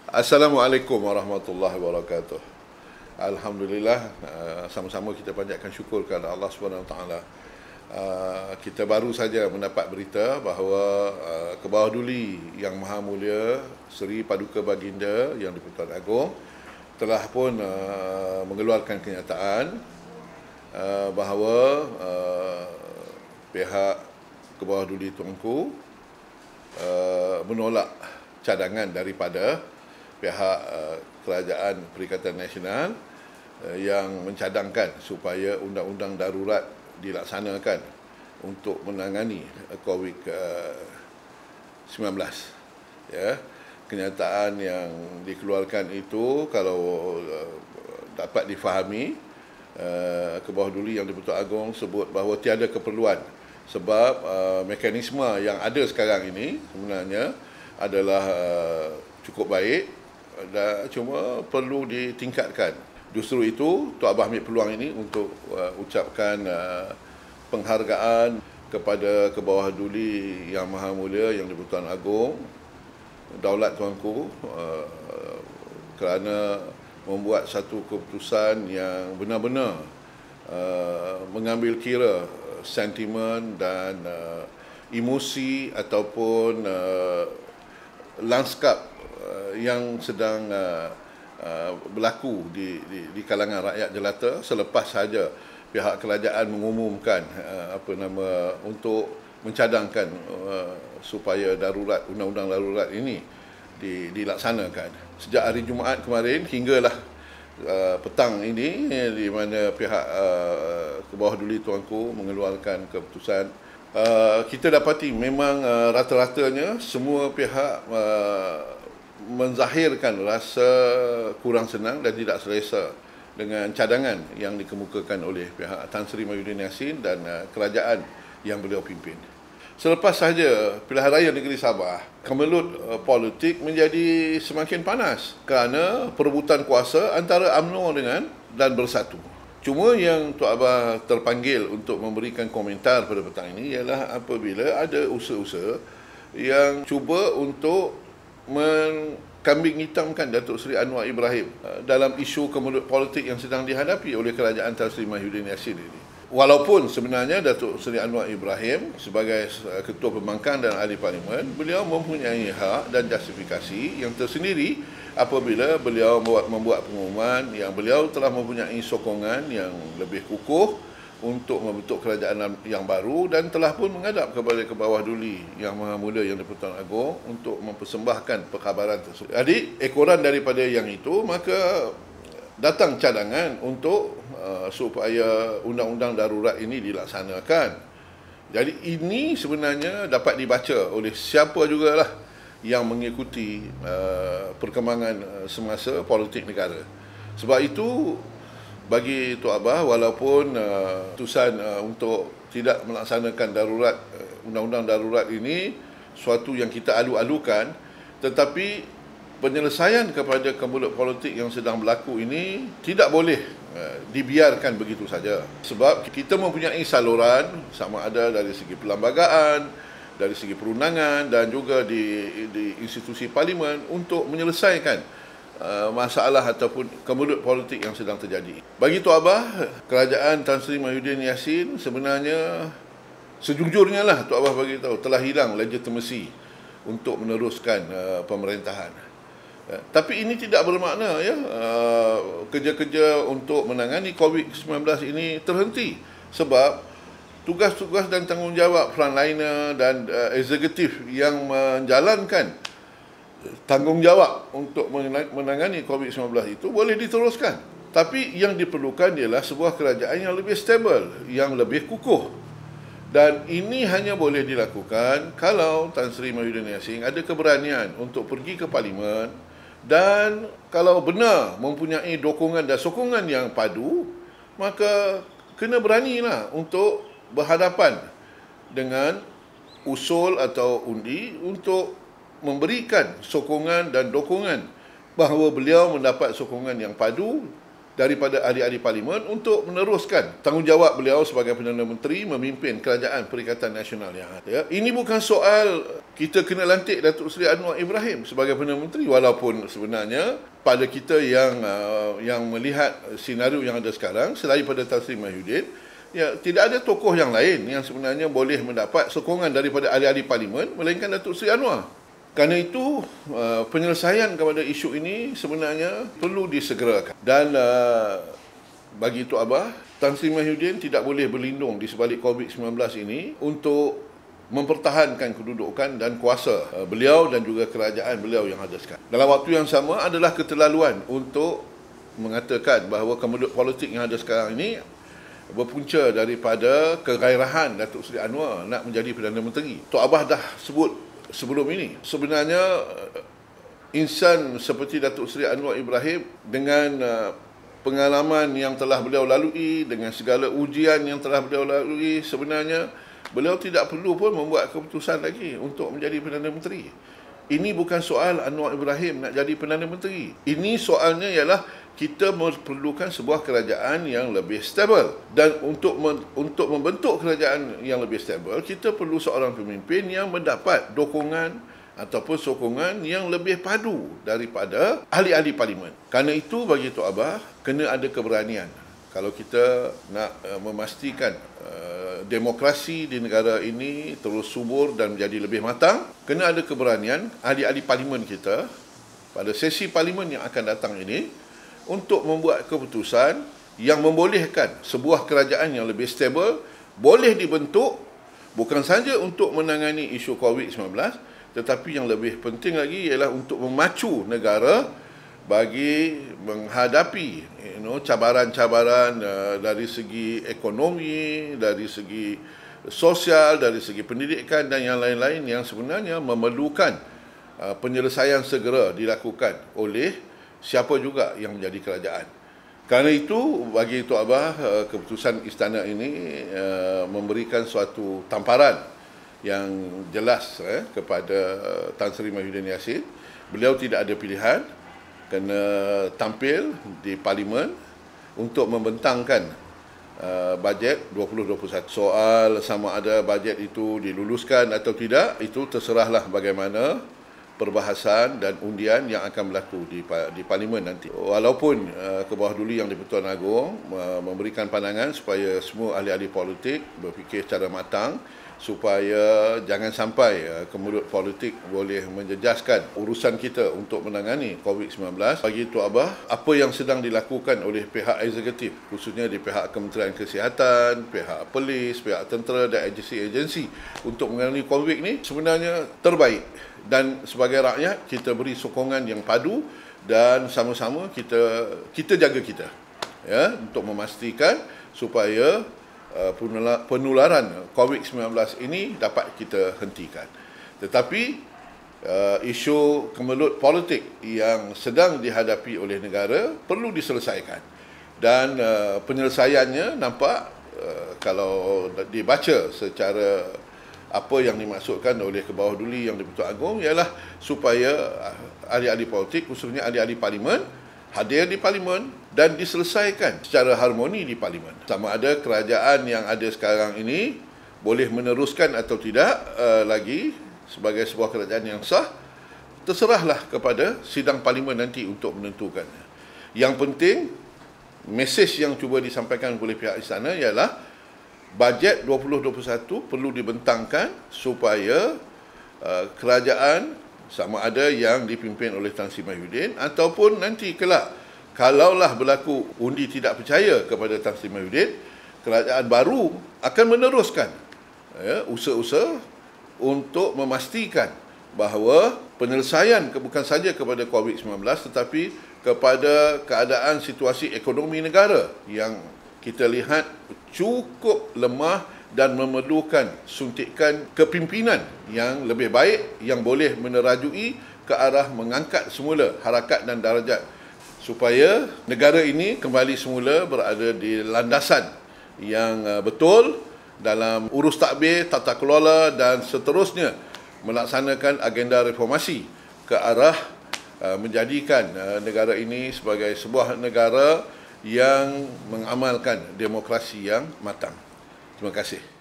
Assalamualaikum warahmatullahi wabarakatuh. Alhamdulillah, sama-sama kita panjatkan syukur kepada Allah Subhanahu Wa Taala. Kita baru saja mendapat berita bahawa Kebawah Duli Yang Maha Mulia Seri Paduka Baginda Yang di-Pertuan Agong telah pun mengeluarkan kenyataan bahawa pihak Kebawah Duli Tuanku menolak cadangan daripada pihak Kerajaan Perikatan Nasional yang mencadangkan supaya undang-undang darurat dilaksanakan untuk menangani COVID-19. Ya, kenyataan yang dikeluarkan itu kalau dapat difahami, Kebawah Duli Yang di-Pertuan Agong sebut bahawa tiada keperluan sebab mekanisme yang ada sekarang ini sebenarnya adalah cukup baik dan cuma perlu ditingkatkan. Justru itu Tok Abah ambil peluang ini untuk ucapkan penghargaan kepada Kebawah Duli Yang Maha Mulia Yang di-Pertuan Agong, Daulat Tuanku, kerana membuat satu keputusan yang benar-benar mengambil kira sentimen dan emosi ataupun lanskap yang sedang berlaku di kalangan rakyat jelata selepas saja pihak kerajaan mengumumkan untuk mencadangkan supaya undang-undang darurat ini dilaksanakan. Sejak hari Jumaat kemarin hinggalah petang ini, di mana pihak Kebawah Duli Tuanku mengeluarkan keputusan, kita dapati memang rata-ratanya semua pihak menzahirkan rasa kurang senang dan tidak selesa dengan cadangan yang dikemukakan oleh pihak Tan Sri Mahyudin Yassin dan kerajaan yang beliau pimpin. Selepas sahaja pilihan raya negeri Sabah, kemelut politik menjadi semakin panas kerana perebutan kuasa antara UMNO dan Bersatu. Cuma yang Tok Abah terpanggil untuk memberikan komentar pada petang ini ialah apabila ada usaha-usaha yang cuba untuk kambing hitamkan Datuk Seri Anwar Ibrahim dalam isu kemelut politik yang sedang dihadapi oleh kerajaan Tan Sri Mahyudin Yassin ini. Walaupun sebenarnya Datuk Seri Anwar Ibrahim sebagai Ketua Pembangkang dan Ahli Parlimen, beliau mempunyai hak dan justifikasi yang tersendiri apabila beliau membuat pengumuman yang beliau telah mempunyai sokongan yang lebih kukuh untuk membentuk kerajaan yang baru dan telah pun menghadap kepada Kebawah Duli Yang Maha Mulia Yang di-Pertuan Agong untuk mempersembahkan perkhabaran tersebut. Jadi ekoran daripada yang itu, maka datang cadangan untuk supaya undang-undang darurat ini dilaksanakan. Jadi ini sebenarnya dapat dibaca oleh siapa jugalah yang mengikuti perkembangan semasa politik negara. Sebab itu bagi Tok Abah, walaupun keputusan untuk tidak melaksanakan undang-undang darurat ini suatu yang kita alu-alukan, tetapi penyelesaian kepada kemelut politik yang sedang berlaku ini tidak boleh dibiarkan begitu saja. Sebab kita mempunyai saluran sama ada dari segi perlembagaan, dari segi perundangan dan juga di institusi parlimen untuk menyelesaikan masalah ataupun kemelut politik yang sedang terjadi. Bagi Tok Abah, kerajaan Tan Sri Mahyudin Yassin sebenarnya sejujurnya lah Tok Abah bagi tahu telah hilang legitimasi untuk meneruskan pemerintahan. Tapi ini tidak bermakna kerja-kerja untuk menangani COVID-19 ini terhenti, sebab tugas-tugas dan tanggungjawab frontliner dan eksekutif yang menjalankan tanggungjawab untuk menangani COVID-19 itu boleh diteruskan. Tapi yang diperlukan ialah sebuah kerajaan yang lebih stabil, yang lebih kukuh. Dan ini hanya boleh dilakukan kalau Tan Sri Mahyudin Yassin ada keberanian untuk pergi ke parlimen dan kalau benar mempunyai dukungan dan sokongan yang padu, maka kena beranilah untuk berhadapan dengan usul atau undi untuk memberikan sokongan dan dukungan bahawa beliau mendapat sokongan yang padu daripada ahli-ahli parlimen untuk meneruskan tanggungjawab beliau sebagai Perdana Menteri memimpin Kerajaan Perikatan Nasional yang ada. Ini bukan soal kita kena lantik Datuk Seri Anwar Ibrahim sebagai Perdana Menteri, walaupun sebenarnya pada kita yang melihat senario yang ada sekarang, selain pada Tan Sri Mahyudin, ya, tidak ada tokoh yang lain yang sebenarnya boleh mendapat sokongan daripada ahli-ahli parlimen melainkan Datuk Seri Anwar. Kerana itu, penyelesaian kepada isu ini sebenarnya perlu disegerakan. Dan bagi Tok Abah, Tan Sri Mahyudin tidak boleh berlindung di sebalik COVID-19 ini untuk mempertahankan kedudukan dan kuasa beliau dan juga kerajaan beliau yang ada sekarang. Dalam waktu yang sama adalah keterlaluan untuk mengatakan bahawa kemelut politik yang ada sekarang ini berpunca daripada kegairahan Datuk Seri Anwar nak menjadi Perdana Menteri. Tok Abah dah sebut sebelum ini, sebenarnya insan seperti Datuk Seri Anwar Ibrahim dengan pengalaman yang telah beliau lalui, dengan segala ujian yang telah beliau lalui, sebenarnya beliau tidak perlu pun membuat keputusan lagi untuk menjadi Perdana Menteri. Ini bukan soal Anwar Ibrahim nak jadi Perdana Menteri. Ini soalnya ialah kita memerlukan sebuah kerajaan yang lebih stabil. Dan untuk membentuk kerajaan yang lebih stabil, kita perlu seorang pemimpin yang mendapat dukungan ataupun sokongan yang lebih padu daripada ahli-ahli parlimen. Kerana itu bagi Tok Abah, kena ada keberanian. Kalau kita nak memastikan demokrasi di negara ini terus subur dan menjadi lebih matang, kena ada keberanian ahli-ahli parlimen kita pada sesi parlimen yang akan datang ini untuk membuat keputusan yang membolehkan sebuah kerajaan yang lebih stabil boleh dibentuk, bukan sahaja untuk menangani isu COVID-19, tetapi yang lebih penting lagi ialah untuk memacu negara bagi menghadapi cabaran-cabaran dari segi ekonomi, dari segi sosial, dari segi pendidikan dan yang lain-lain yang sebenarnya memerlukan penyelesaian segera dilakukan oleh siapa juga yang menjadi kerajaan. Kerana itu, bagi Tok Abah, keputusan istana ini memberikan suatu tamparan yang jelas kepada Tan Sri Mahyudin Yassin. Beliau tidak ada pilihan, kena tampil di parlimen untuk membentangkan bajet 2021. Soal sama ada bajet itu diluluskan atau tidak, itu terserahlah bagaimana perbahasan dan undian yang akan berlaku di parlimen nanti. Walaupun ke bawah dulu yang di-Pertuan Agong memberikan pandangan supaya semua ahli-ahli politik berfikir secara matang supaya jangan sampai kemelut politik boleh menjejaskan urusan kita untuk menangani COVID-19. Bagi Tok Abah, apa yang sedang dilakukan oleh pihak eksekutif, khususnya di pihak Kementerian Kesihatan, pihak polis, pihak tentera dan agensi-agensi untuk menangani COVID ini sebenarnya terbaik. Dan sebagai rakyat, kita beri sokongan yang padu dan sama-sama kita jaga kita, ya, untuk memastikan supaya penularan COVID-19 ini dapat kita hentikan. Tetapi isu kemelut politik yang sedang dihadapi oleh negara perlu diselesaikan. Dan penyelesaiannya nampak kalau dibaca secara apa yang dimaksudkan oleh ke bawah duli yang di-Pertuan Agong ialah supaya ahli-ahli politik, khususnya ahli-ahli parlimen, hadir di parlimen dan diselesaikan secara harmoni di parlimen. Sama ada kerajaan yang ada sekarang ini boleh meneruskan atau tidak lagi sebagai sebuah kerajaan yang sah, terserahlah kepada sidang parlimen nanti untuk menentukannya. Yang penting, mesej yang cuba disampaikan oleh pihak istana ialah bajet 2021 perlu dibentangkan supaya kerajaan sama ada yang dipimpin oleh Tan Sri Mahyudin ataupun nanti kelak kalaulah berlaku undi tidak percaya kepada Tan Sri Mahyudin, kerajaan baru akan meneruskan usaha-usaha untuk memastikan bahawa penyelesaian bukan saja kepada COVID-19 tetapi kepada keadaan situasi ekonomi negara yang kita lihat cukup lemah dan memerlukan suntikan kepimpinan yang lebih baik yang boleh menerajui ke arah mengangkat semula harakat dan darjat supaya negara ini kembali semula berada di landasan yang betul dalam urus tadbir, tata kelola dan seterusnya melaksanakan agenda reformasi ke arah menjadikan negara ini sebagai sebuah negara yang mengamalkan demokrasi yang matang. Terima kasih.